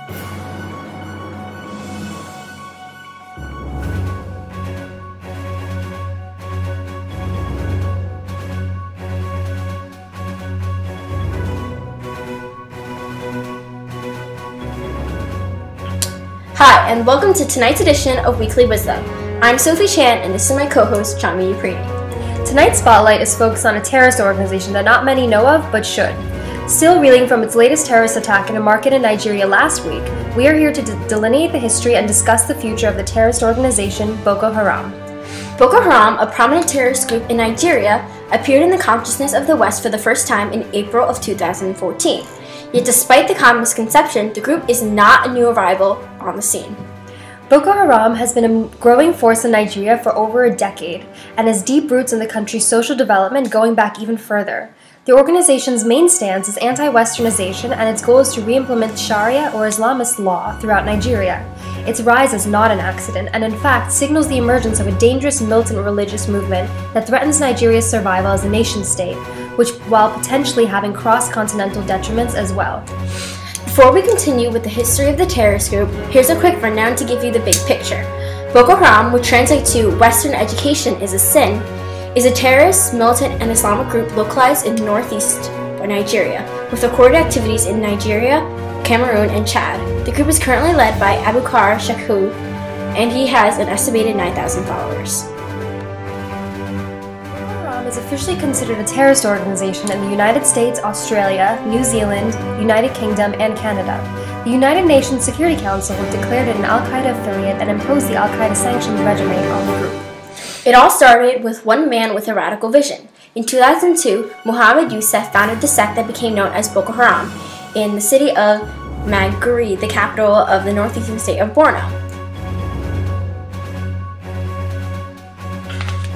Hi, and welcome to tonight's edition of Weekly Wisdom. I'm Sophie Chan, and this is my co-host, Chami Upridi. Tonight's spotlight is focused on a terrorist organization that not many know of, but should. Still reeling from its latest terrorist attack in a market in Nigeria last week, we are here to delineate the history and discuss the future of the terrorist organization, Boko Haram. Boko Haram, a prominent terrorist group in Nigeria, appeared in the consciousness of the West for the first time in April of 2014. Yet despite the common misconception, the group is not a new arrival on the scene. Boko Haram has been a growing force in Nigeria for over a decade and has deep roots in the country's social development going back even further. The organization's main stance is anti-Westernization, and its goal is to re-implement Sharia or Islamist law throughout Nigeria. Its rise is not an accident and in fact signals the emergence of a dangerous militant religious movement that threatens Nigeria's survival as a nation-state, which while potentially having cross-continental detriments as well. Before we continue with the history of the terrorist group, here's a quick rundown to give you the big picture. Boko Haram, which translates to Western education is a sin, is a terrorist, militant, and Islamic group localized in northeast Nigeria, with recorded activities in Nigeria, Cameroon, and Chad. The group is currently led by Abubakar Shekau, and he has an estimated 9,000 followers. Is officially considered a terrorist organization in the United States, Australia, New Zealand, United Kingdom, and Canada. The United Nations Security Council declared it an Al-Qaeda affiliate and imposed the Al-Qaeda sanctions regimen on the group. It all started with one man with a radical vision. In 2002, Muhammad Yusuf founded the sect that became known as Boko Haram in the city of Maiduguri, the capital of the northeastern state of Borno.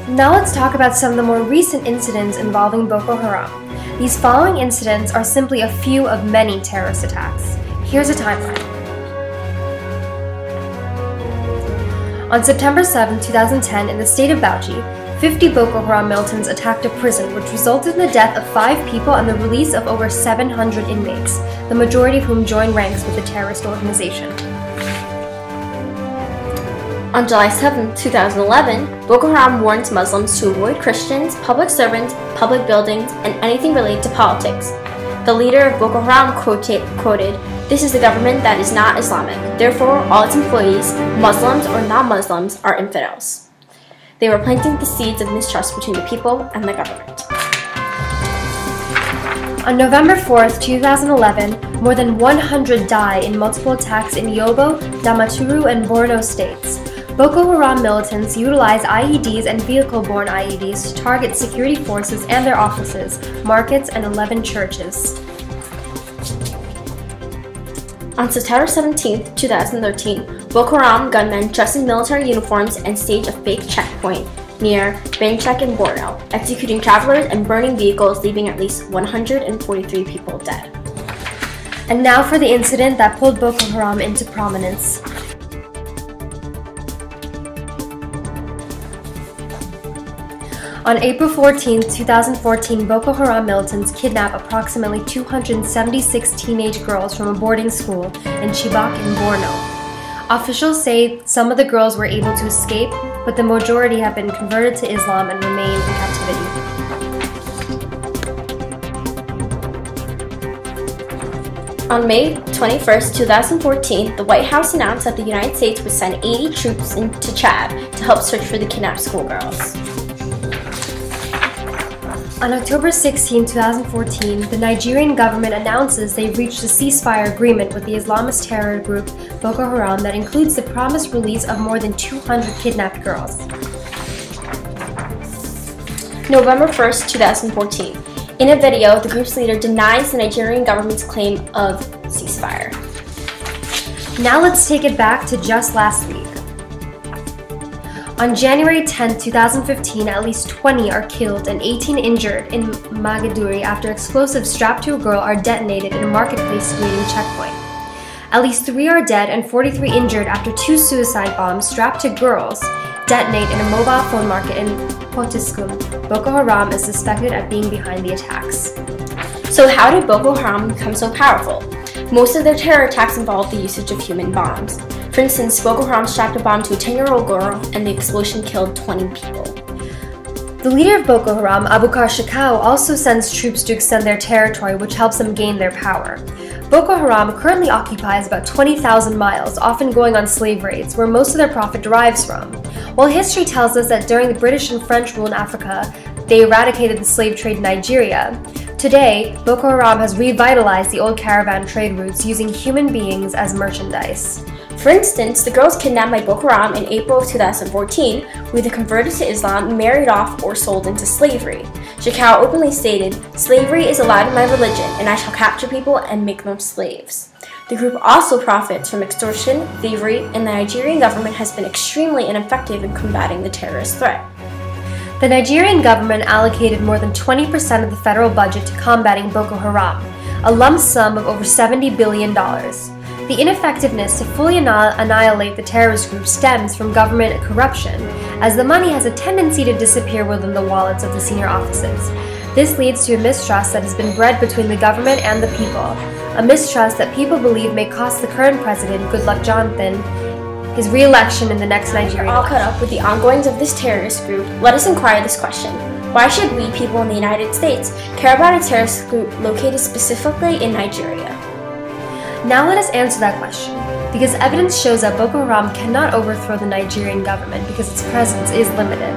Now let's talk about some of the more recent incidents involving Boko Haram. These following incidents are simply a few of many terrorist attacks. Here's a timeline. On September 7, 2010, in the state of Bauchi, 50 Boko Haram militants attacked a prison, which resulted in the death of 5 people and the release of over 700 inmates, the majority of whom joined ranks with the terrorist organization. On July 7, 2011, Boko Haram warns Muslims to avoid Christians, public servants, public buildings, and anything related to politics. The leader of Boko Haram quoted, "This is the government that is not Islamic. Therefore, all its employees, Muslims or non-Muslims, are infidels." They were planting the seeds of mistrust between the people and the government. On November 4, 2011, more than 100 died in multiple attacks in Yobe, Damaturu, and Borno states. Boko Haram militants utilize IEDs and vehicle-borne IEDs to target security forces and their offices, markets, and 11 churches. On September 17, 2013, Boko Haram gunmen dressed in military uniforms and staged a fake checkpoint near Benchek in Borno, executing travelers and burning vehicles, leaving at least 143 people dead. And now for the incident that pulled Boko Haram into prominence. On April 14, 2014, Boko Haram militants kidnapped approximately 276 teenage girls from a boarding school in Chibok in Borno. Officials say some of the girls were able to escape, but the majority have been converted to Islam and remain in captivity. On May 21, 2014, the White House announced that the United States would send 80 troops into Chad to help search for the kidnapped schoolgirls. On October 16, 2014, the Nigerian government announces they've reached a ceasefire agreement with the Islamist terror group Boko Haram that includes the promised release of more than 200 kidnapped girls. November 1, 2014. In a video, the group's leader denies the Nigerian government's claim of ceasefire. Now let's take it back to just last week. On January 10, 2015, at least 20 are killed and 18 injured in Maiduguri after explosives strapped to a girl are detonated in a marketplace screening checkpoint. At least 3 are dead and 43 injured after 2 suicide bombs strapped to girls detonate in a mobile phone market in Potiskum. Boko Haram is suspected of being behind the attacks. So how did Boko Haram become so powerful? Most of their terror attacks involve the usage of human bombs. For instance, Boko Haram strapped a bomb to a 10-year-old girl and the explosion killed 20 people. The leader of Boko Haram, Shekau, also sends troops to extend their territory, which helps them gain their power. Boko Haram currently occupies about 20,000 miles, often going on slave raids, where most of their profit derives from. While history tells us that during the British and French rule in Africa, they eradicated the slave trade in Nigeria, today, Boko Haram has revitalized the old caravan trade routes using human beings as merchandise. For instance, the girls kidnapped by Boko Haram in April of 2014 were either converted to Islam, married off, or sold into slavery. Shekau openly stated, "Slavery is allowed in my religion, and I shall capture people and make them slaves." The group also profits from extortion, thievery, and the Nigerian government has been extremely ineffective in combating the terrorist threat. The Nigerian government allocated more than 20% of the federal budget to combating Boko Haram, a lump sum of over $70 billion. The ineffectiveness to fully annihilate the terrorist group stems from government corruption, as the money has a tendency to disappear within the wallets of the senior officers. This leads to a mistrust that has been bred between the government and the people, a mistrust that people believe may cost the current president, Goodluck Jonathan, his re-election in the next Nigerian election. All caught up with the ongoings of this terrorist group, let us inquire this question. Why should we, people in the United States, care about a terrorist group located specifically in Nigeria? Now let us answer that question, because evidence shows that Boko Haram cannot overthrow the Nigerian government because its presence is limited.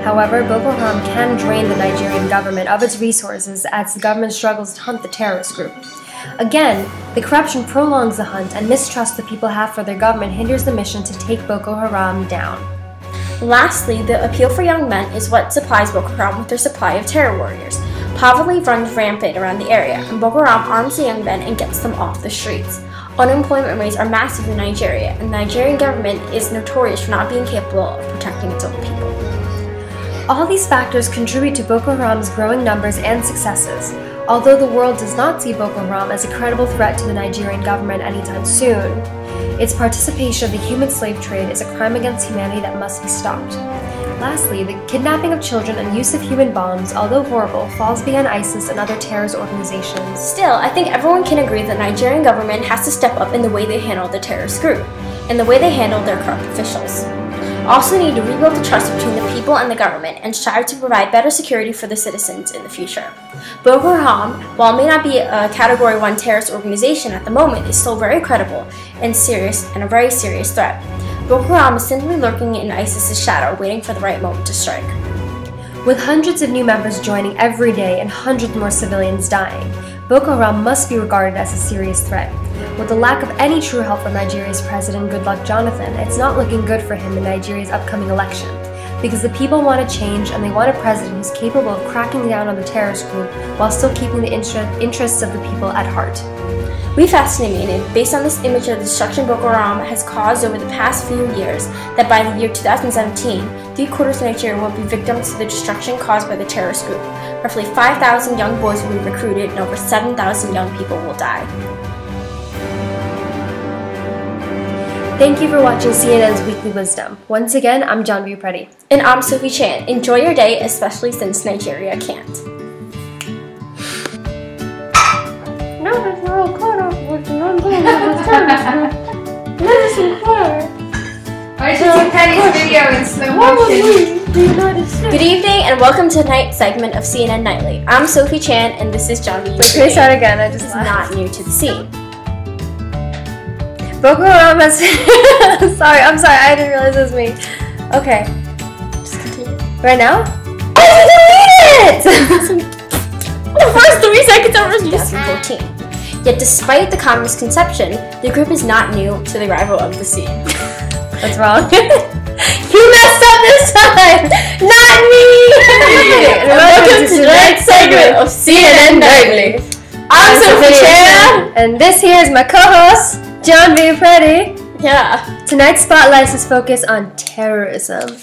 However, Boko Haram can drain the Nigerian government of its resources as the government struggles to hunt the terrorist group. Again, the corruption prolongs the hunt, and mistrust the people have for their government hinders the mission to take Boko Haram down. Lastly, the appeal for young men is what supplies Boko Haram with their supply of terror warriors. Poverty runs rampant around the area, and Boko Haram arms the young men and gets them off the streets. Unemployment rates are massive in Nigeria, and the Nigerian government is notorious for not being capable of protecting its own people. All these factors contribute to Boko Haram's growing numbers and successes. Although the world does not see Boko Haram as a credible threat to the Nigerian government anytime soon, its participation in the human slave trade is a crime against humanity that must be stopped. Lastly, the kidnapping of children and use of human bombs, although horrible, falls behind ISIS and other terrorist organizations. Still, I think everyone can agree that the Nigerian government has to step up in the way they handle the terrorist group, and the way they handle their corrupt officials. Also need to rebuild the trust between the people and the government and strive to provide better security for the citizens in the future. Boko Haram, while it may not be a Category 1 terrorist organization at the moment, is still very credible and serious and a very serious threat. Boko Haram is simply lurking in ISIS's shadow, waiting for the right moment to strike. With hundreds of new members joining every day and hundreds more civilians dying, Boko Haram must be regarded as a serious threat. With the lack of any true help from Nigeria's President Goodluck Jonathan, it's not looking good for him in Nigeria's upcoming election, because the people want a change and they want a president who's capable of cracking down on the terrorist group while still keeping the interests of the people at heart. We're fascinated, based on this image of the destruction Boko Haram has caused over the past few years, that by the year 2017, 3/4 of Nigeria will be victims to the destruction caused by the terrorist group. Roughly 5,000 young boys will be recruited and over 7,000 young people will die. Thank you for watching CNN's Weekly Wisdom. Once again, I'm John Preddy. And I'm Sophie Chan. Enjoy your day, especially since Nigeria can't. No, there's no caught up with the terrorist group. Let us inquire. I should see Penny's video in slow motion. Good evening and welcome to tonight's segment of CNN Nightly. I'm Sophie Chan and this is John Wait, can we start again? I just not new to the scene. Boko Haram has... I'm sorry, I didn't realize it was me. Okay. Just continue. Right now? I deleted it! The first 3 seconds of 2014. Yet despite the common misconception, the group is not new to the arrival of the scene. What's wrong? You messed up this time! Not me! Welcome to the next segment of CNN Nightly. I'm Sophie Chan, and this here is my co-host, John Preddy. Yeah. Tonight's spotlight is focused on terrorism.